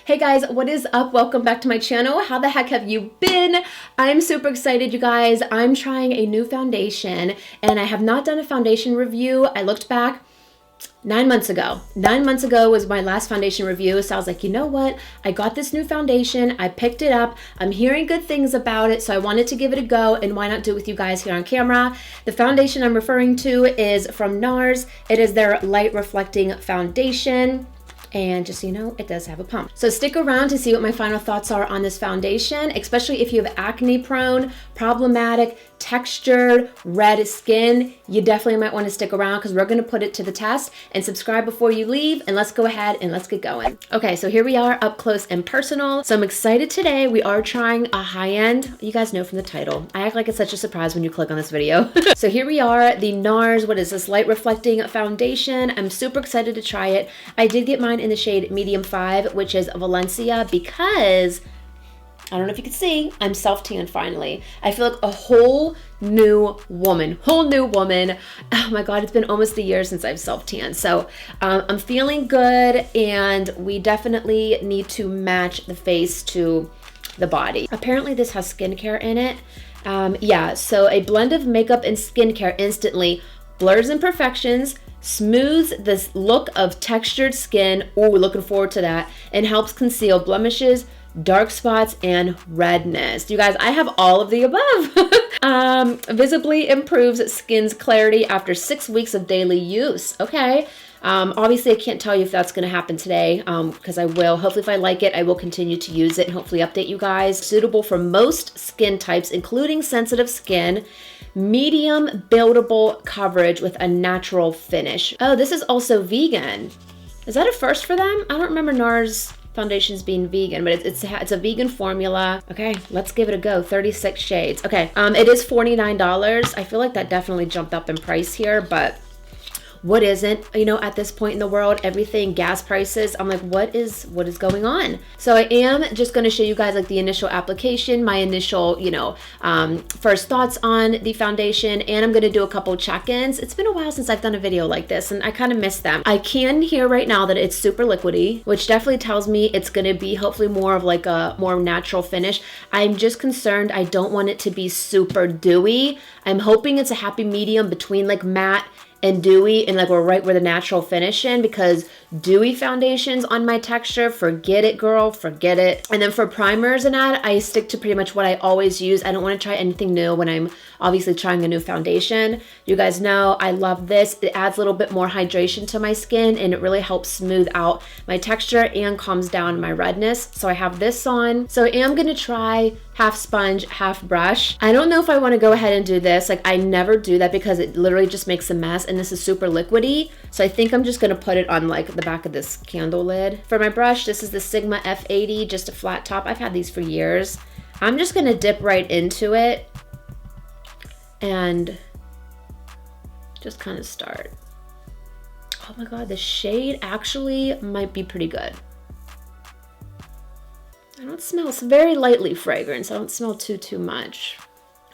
Hey guys, what is up? Welcome back to my channel. How the heck have you been? I'm super excited, you guys. I'm trying a new foundation and I have not done a foundation review. I looked back 9 months ago. 9 months ago was my last foundation review. So I was like, you know what? I got this new foundation. I picked it up. I'm hearing good things about it. So I wanted to give it a go and why not do it with you guys here on camera. The foundation I'm referring to is from NARS. It is their light reflecting foundation. And just so you know, it does have a pump. So stick around to see what my final thoughts are on this foundation, especially if you have acne prone, problematic, textured, red skin. You definitely might want to stick around because we're going to put it to the test. And subscribe before you leave, and let's go ahead and let's get going. Okay, so here we are up close and personal. So I'm excited today. We are trying a high-end, you guys know from the title. I act like it's such a surprise when you click on this video. So here we are, the NARS, what is this, light reflecting foundation. I'm super excited to try it. I did get mine in the shade medium 5, which is Valencia, because I don't know if you can see, I'm self-tanned finally. I feel like a whole new woman. Oh my God, it's been almost a year since I've self-tanned. So I'm feeling good, and we definitely need to match the face to the body. Apparently this has skincare in it. Yeah, so a blend of makeup and skincare instantly blurs imperfections, smooths this look of textured skin. Oh, we're looking forward to that. And helps conceal blemishes, dark spots, and redness. You guys, I have all of the above. Visibly improves skin's clarity after 6 weeks of daily use. Okay. Obviously I can't tell you if that's going to happen today, because I will. Hopefully if I like it, I will continue to use it and hopefully update you guys. Suitable for most skin types, including sensitive skin. Medium buildable coverage with a natural finish. Oh, this is also vegan. Is that a first for them? I don't remember NARS foundations being vegan, but it's a vegan formula. Okay, let's give it a go. 36 shades. Okay, it is $49. I feel like that definitely jumped up in price here, but what isn't? You know, at this point in the world, everything, gas prices, I'm like, what is going on? So I am just going to show you guys like the initial application, my initial, you know, first thoughts on the foundation, and I'm going to do a couple check-ins. It's been a while since I've done a video like this, and I kind of miss them. I can hear right now that it's super liquidy, which definitely tells me it's going to be hopefully more of like a more natural finish. I'm just concerned I don't want it to be super dewy. I'm hoping it's a happy medium between like matte and dewy, and like we're right where the natural finish in, because dewy foundations on my texture, forget it, girl, forget it. And then for primers and that, I stick to pretty much what I always use. I don't want to try anything new when I'm obviously trying a new foundation. You guys know I love this. It adds a little bit more hydration to my skin, and it really helps smooth out my texture and calms down my redness. So I have this on. So I am gonna try half sponge, half brush. I don't know if I want to go ahead and do this. Like I never do that because it literally just makes a mess, and this is super liquidy. So I think I'm just gonna put it on like the back of this candle lid. For my brush, this is the Sigma F80, just a flat top. I've had these for years. I'm just gonna dip right into it and just kind of start. Oh my God, the shade actually might be pretty good. I don't smell, it's very lightly fragrance. I don't smell too much.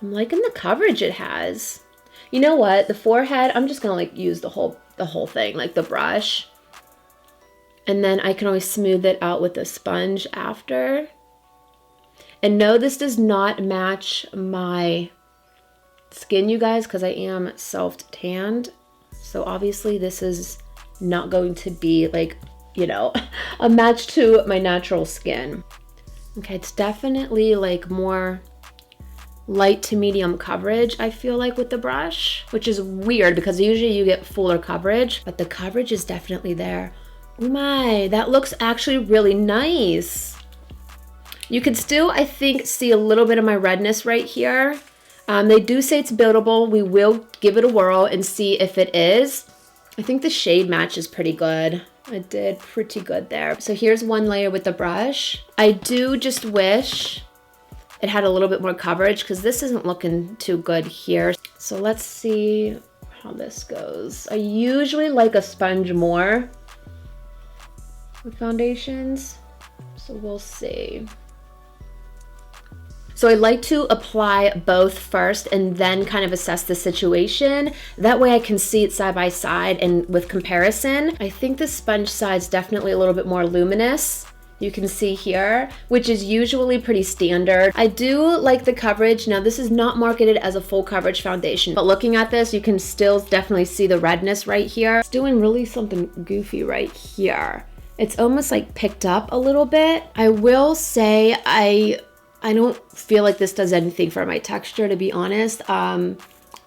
I'm liking the coverage it has. You know what? The forehead, I'm just gonna like use the whole thing, like the brush. And then I can always smooth it out with a sponge after. And no, this does not match my skin, you guys, because I am self-tanned. So obviously this is not going to be like, you know, a match to my natural skin. Okay, it's definitely like more light to medium coverage, I feel like, with the brush, which is weird because usually you get fuller coverage, but the coverage is definitely there. Oh my, that looks actually really nice. You can still, I think, see a little bit of my redness right here. They do say it's buildable. We will give it a whirl and see if it is. I think the shade match is pretty good. I did pretty good there. So here's one layer with the brush. I do just wish it had a little bit more coverage because this isn't looking too good here. So let's see how this goes. I usually like a sponge more with foundations, so we'll see. So I like to apply both first and then kind of assess the situation. That way I can see it side by side and with comparison. I think the sponge side's definitely a little bit more luminous You can see here, which is usually pretty standard. I do like the coverage. Now, this is not marketed as a full coverage foundation, but looking at this, you can still definitely see the redness right here. It's doing really something goofy right here. It's almost like picked up a little bit. I will say I don't feel like this does anything for my texture, to be honest. I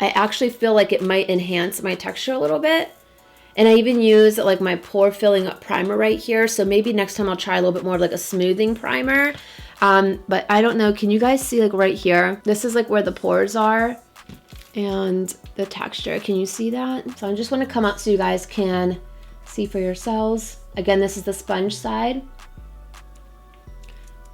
actually feel like it might enhance my texture a little bit. And I even use like my pore filling up primer right here. So maybe next time I'll try a little bit more of like a smoothing primer. But I don't know, can you guys see like right here? This is like where the pores are and the texture. Can you see that? So I just want to come up so you guys can see for yourselves. Again, this is the sponge side.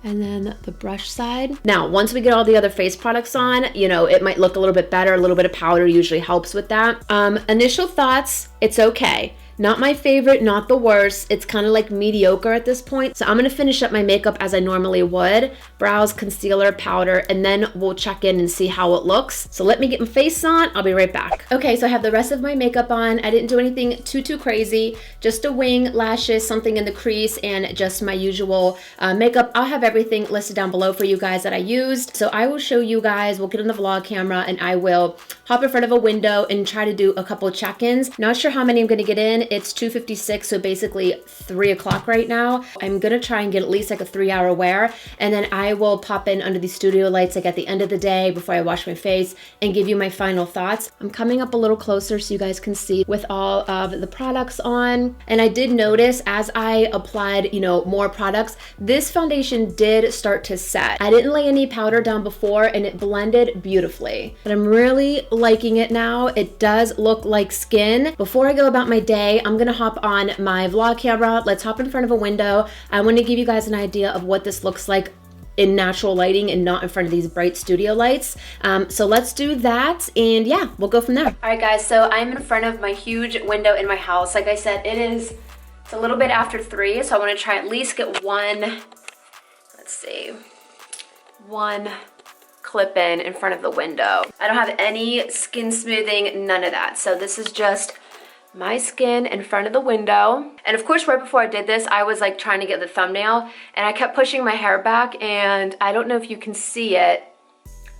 And then the brush side. Now, once we get all the other face products on, you know, it might look a little bit better. A little bit of powder usually helps with that. Initial thoughts, it's okay. Not my favorite, not the worst. It's kind of like mediocre at this point. So I'm gonna finish up my makeup as I normally would. Brows, concealer, powder, and then we'll check in and see how it looks. So let me get my face on, I'll be right back. Okay, so I have the rest of my makeup on. I didn't do anything too crazy. Just a wing, lashes, something in the crease, and just my usual makeup. I'll have everything listed down below for you guys that I used. So I will show you guys, we'll get on the vlog camera and I will hop in front of a window and try to do a couple of check-ins. Not sure how many I'm gonna get in. It's 2:56, so basically 3 o'clock right now. I'm gonna try and get at least like a 3-hour wear, and then I will pop in under the studio lights like at the end of the day before I wash my face and give you my final thoughts. I'm coming up a little closer so you guys can see with all of the products on. And I did notice as I applied, you know, more products, this foundation did start to set. I didn't lay any powder down before and it blended beautifully, but I'm really liking it now. It does look like skin. Before I go about my day, I'm gonna hop on my vlog camera. Let's hop in front of a window. I want to give you guys an idea of what this looks like in natural lighting and not in front of these bright studio lights. So let's do that, and yeah, we'll go from there. All right guys, so I'm in front of my huge window in my house. Like I said, it's a little bit after 3, so I want to try at least get one clip in front of the window. I don't have any skin smoothing, none of that. So this is just my skin in front of the window. And of course, right before I did this, I was like trying to get the thumbnail and I kept pushing my hair back, and I don't know if you can see it,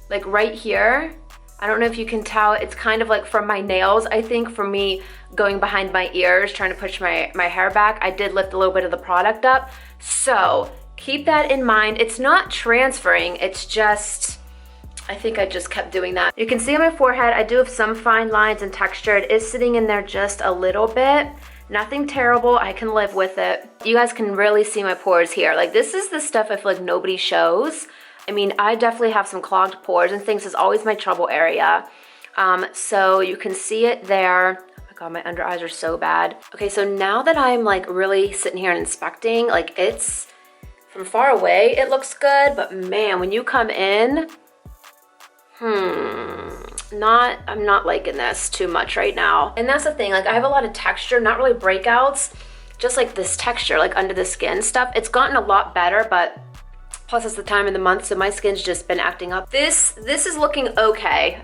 like right here. I don't know if you can tell, it's kind of like from my nails, I think, for me going behind my ears, trying to push my hair back. I did lift a little bit of the product up. So keep that in mind. It's not transferring, it's just, I think I just kept doing that. You can see on my forehead, I do have some fine lines and texture. It is sitting in there just a little bit. Nothing terrible, I can live with it. You guys can really see my pores here. Like, this is the stuff I feel like nobody shows. I mean, I definitely have some clogged pores and things. Is always my trouble area. So you can see it there. Oh my God, my under eyes are so bad. Okay, so now that I'm like really sitting here and inspecting, like it's, from far away, it looks good, but man, when you come in, I'm not liking this too much right now. And that's the thing, like I have a lot of texture, not really breakouts, just like this texture, like under the skin stuff. It's gotten a lot better, but plus it's the time of the month, so my skin's just been acting up. This is looking okay.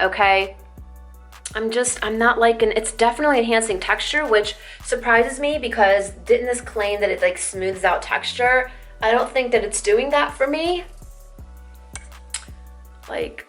I'm not liking, it's definitely enhancing texture, which surprises me because didn't this claim that it like smooths out texture? I don't think that it's doing that for me. Like,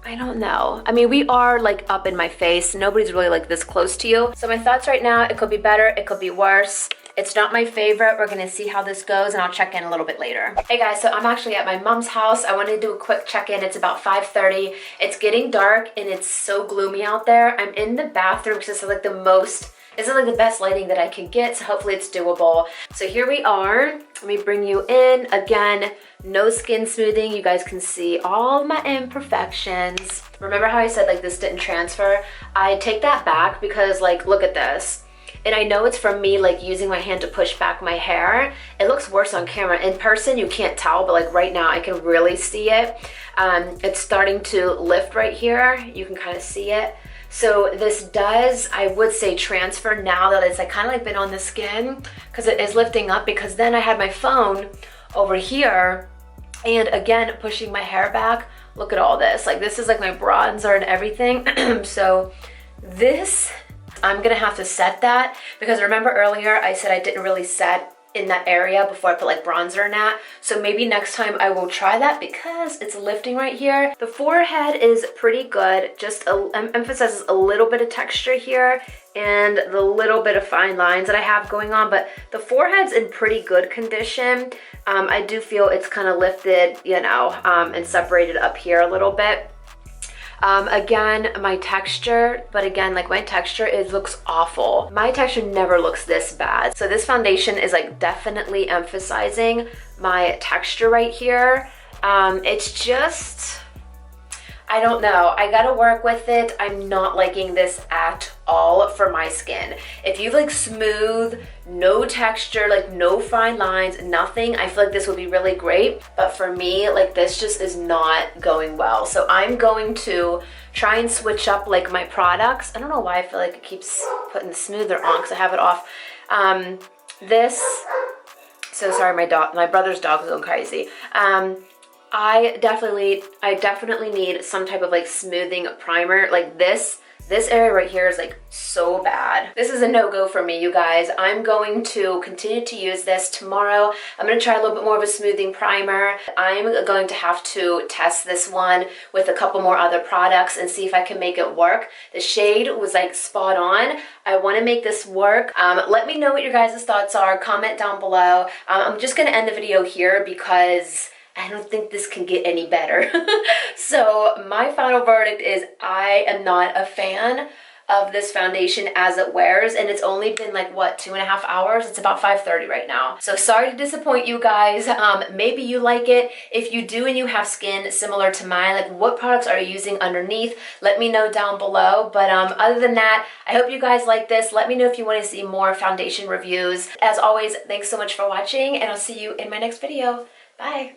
I don't know. I mean, we are like up in my face. Nobody's really like this close to you. So my thoughts right now, it could be better, it could be worse. It's not my favorite. We're gonna see how this goes and I'll check in a little bit later. Hey guys, so I'm actually at my mom's house. I wanted to do a quick check-in. It's about 5:30. It's getting dark and it's so gloomy out there. I'm in the bathroom because this is like the best lighting that I can get, so hopefully it's doable. So here we are. Let me bring you in. Again, no skin smoothing. You guys can see all my imperfections. Remember how I said like this didn't transfer? I take that back because like, look at this. And I know it's from me like using my hand to push back my hair. It looks worse on camera. In person, you can't tell, but like right now I can really see it. It's starting to lift right here. You can kind of see it. So this does, I would say, transfer now that it's like kind of like been on the skin, because it is lifting up, because then I had my phone over here and again pushing my hair back. Look at all this. Like this is like my bronzer and everything. So this, I'm gonna have to set that, because remember earlier I said I didn't really set in that area before I put like bronzer in that. So maybe next time I will try that because it's lifting right here. The forehead is pretty good, just emphasizes a little bit of texture here and the little bit of fine lines that I have going on, but the forehead's in pretty good condition. I do feel it's kind of lifted, you know, and separated up here a little bit. Again, my texture, but again, like my texture, it looks awful. My texture never looks this bad. So this foundation is like definitely emphasizing my texture right here. It's just, I don't know. I gotta work with it. I'm not liking this at all for my skin. If you like smooth, no texture, like no fine lines, nothing, I feel like this would be really great. But for me, like this just is not going well. So I'm going to try and switch up like my products. I don't know why I feel like it keeps putting the smoother on because I have it off. So sorry, my brother's dog is going crazy. I definitely need some type of like smoothing primer. Like this area right here is like so bad. This is a no-go for me, you guys. I'm going to continue to use this tomorrow. I'm gonna try a little bit more of a smoothing primer. I'm going to have to test this one with a couple more other products and see if I can make it work. The shade was like spot on. I wanna make this work. Let me know what your guys' thoughts are. Comment down below. I'm just gonna end the video here because I don't think this can get any better. So my final verdict is I am not a fan of this foundation as it wears, and it's only been like, what, 2.5 hours? It's about 5:30 right now. So sorry to disappoint you guys. Maybe you like it. If you do and you have skin similar to mine, like what products are you using underneath? Let me know down below. But other than that, I hope you guys like this. Let me know if you want to see more foundation reviews. As always, thanks so much for watching, and I'll see you in my next video. Bye.